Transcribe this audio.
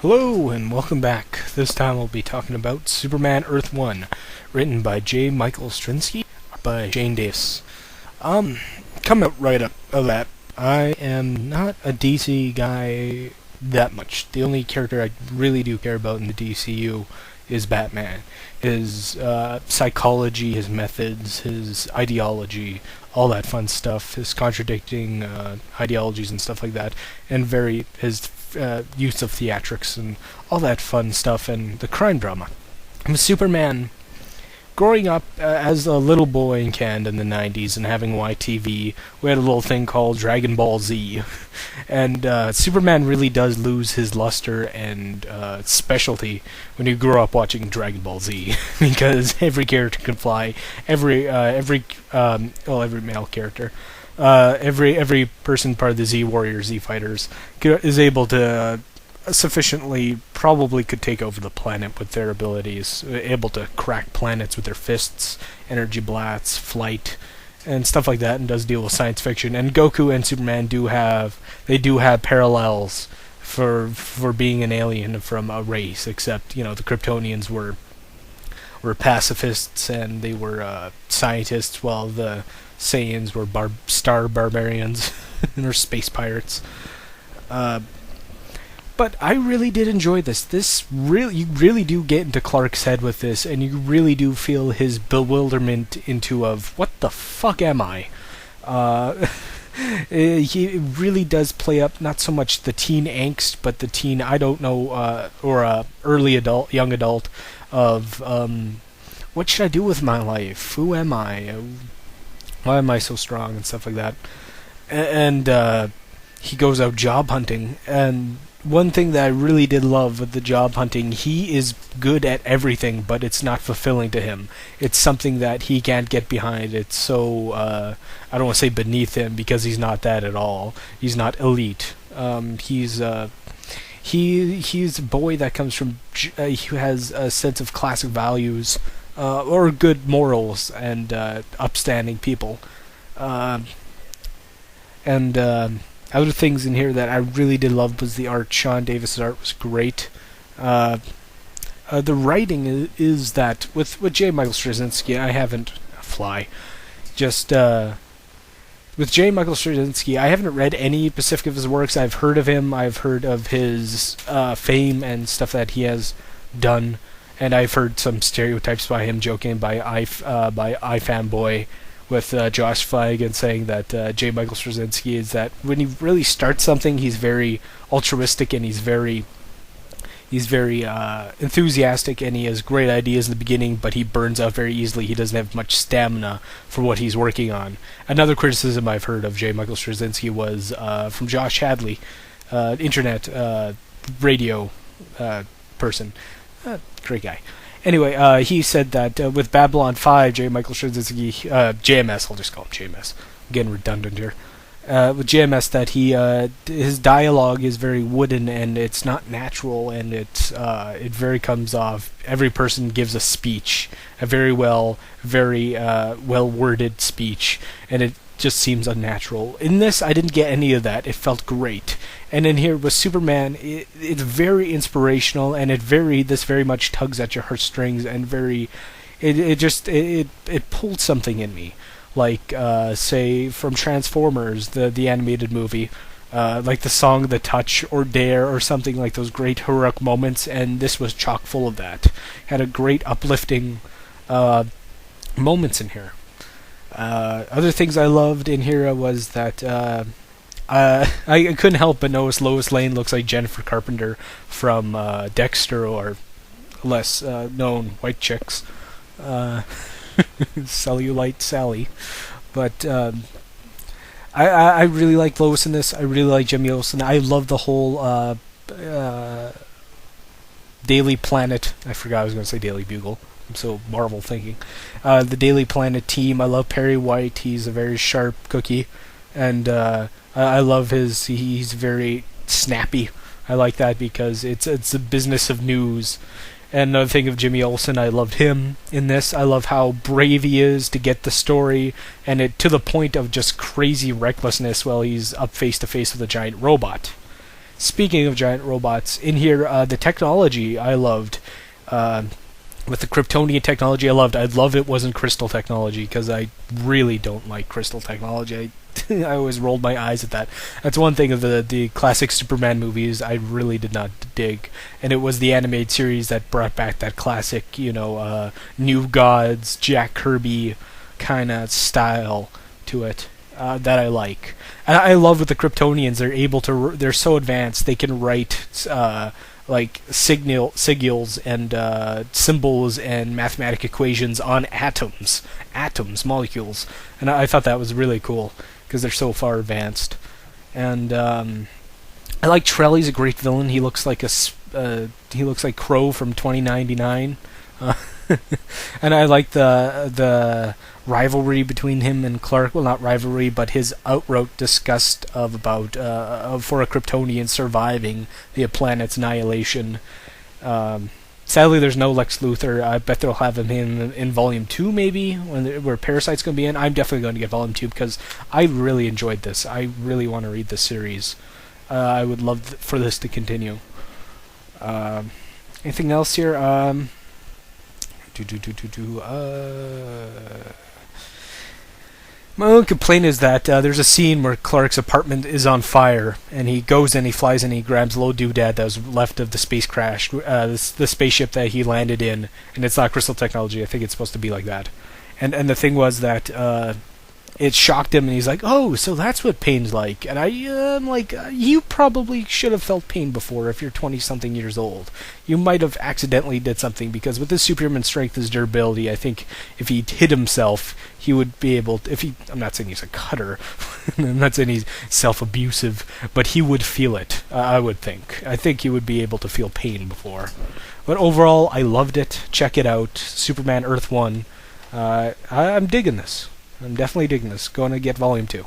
Hello and welcome back. This time we'll be talking about Superman Earth 1, written by J. Michael Straczynski, by Shane Davis. Coming right up of that, I am not a DC guy that much. The only character I really do care about in the DCU is Batman. His psychology, his methods, his ideology, all that fun stuff, his contradicting ideologies and stuff like that, and his use of theatrics and all that fun stuff, and the crime drama. Superman, growing up as a little boy in Canada in the 90s and having YTV, we had a little thing called Dragon Ball Z. And Superman really does lose his luster and specialty when you grow up watching Dragon Ball Z, because every character can fly, every male character, every person part of the Z Warrior, Z Fighters, is able to sufficiently, probably could take over the planet with their abilities, able to crack planets with their fists, energy blasts, flight, and stuff like that, and does deal with science fiction. And Goku and Superman do have parallels for being an alien from a race, except the Kryptonians were pacifists and they were scientists, while the Saiyans were star barbarians or space pirates. But I really did enjoy this. You really do get into Clark's head with this, and you really do feel his bewilderment of what the fuck am I? He really does play up not so much the teen angst, but the teen I don't know, or early adult, young adult of what should I do with my life? Who am I? Why am I so strong and stuff like that? And he goes out job hunting, and one thing that I really did love with the job hunting, he is good at everything, but it's not fulfilling to him. It's something that he can't get behind. It's so, I don't want to say beneath him, because he's not that at all. He's not elite. He's a boy that comes from, who has a sense of classic values, or good morals, and upstanding people. Other things in here that I really did love was the art. Sean Davis' art was great. The writing is that with J. Michael Straczynski, I haven't with J. Michael Straczynski, I haven't read any specific of his works. I've heard of him. I've heard of his fame and stuff that he has done, and I've heard some stereotypes by him, joking by iFanboy with Josh Flanagan, saying that J. Michael Straczynski is that when he really starts something, he's very altruistic, and he's very enthusiastic, and he has great ideas in the beginning, but he burns out very easily. He doesn't have much stamina for what he's working on. Another criticism I've heard of J. Michael Straczynski was from Josh Hadley, internet radio person. Great guy. Anyway, he said that with Babylon 5, J. Michael Straczynski, JMS, I'll just call him JMS. I'm getting redundant here. With JMS, that his dialogue is very wooden, and it's not natural, and it very comes off. Every person gives a speech, a very well worded speech, and it just seems unnatural. In this, I didn't get any of that. It felt great. And in here with Superman, it's very inspirational, and this very much tugs at your heartstrings, and it pulled something in me, like say from Transformers, the animated movie, like the song "The Touch" or "Dare" or something, like those great heroic moments, and this was chock full of that. Had a great uplifting moments in here. Other things I loved in here was that I couldn't help but notice Lois Lane looks like Jennifer Carpenter from Dexter, or less known White Chicks, Cellulite Sally. But I really like Lois in this. I really like Jimmy Olsen. I love the whole Daily Planet. I forgot I was going to say Daily Bugle. I'm so Marvel thinking. The Daily Planet team. I love Perry White. He's a very sharp cookie, and I love he's very snappy. I like that because it's a business of news. And another thing of Jimmy Olsen, I loved him in this. I love how brave he is to get the story, and to the point of just crazy recklessness while he's up face to face with a giant robot. Speaking of giant robots, in here, the technology I loved. With the Kryptonian technology, I'd love it wasn't crystal technology, because I really don't like crystal technology. I always rolled my eyes at that. That's one thing of the classic Superman movies I really did not dig, and it was the animated series that brought back that classic, New Gods, Jack Kirby kind of style to it. That I like, and I love with the Kryptonians. They're so advanced. They can write like sigils and symbols and mathematic equations on molecules, and I thought that was really cool because they're so far advanced. And I like Trell. He's a great villain. He looks like he looks like Crow from 2099. And I like the rivalry between him and Clark. Well, not rivalry, but his outright disgust for a Kryptonian surviving the planet's annihilation. Sadly, there's no Lex Luthor. I bet they'll have him in Volume 2, maybe, where Parasite's going to be in. I'm definitely going to get Volume 2 because I really enjoyed this. I really want to read this series. I would love for this to continue. Anything else here? My only complaint is that there's a scene where Clark's apartment is on fire, and he goes and he flies and he grabs a little doodad that was left of the space crash, the spaceship that he landed in, and it's not crystal technology. I think it's supposed to be like that. And the thing was that it shocked him, and he's like, "Oh, so that's what pain's like." And I'm like, you probably should have felt pain before if you're 20-something years old. You might have accidentally did something, because with his superhuman strength, his durability, I think if he hit himself, he would be able to, I'm not saying he's a cutter, I'm not saying he's self-abusive, but he would feel it, I would think. I think he would be able to feel pain before. But overall, I loved it. Check it out. Superman Earth 1. I'm digging this. I'm definitely digging this. Going to get Volume 2.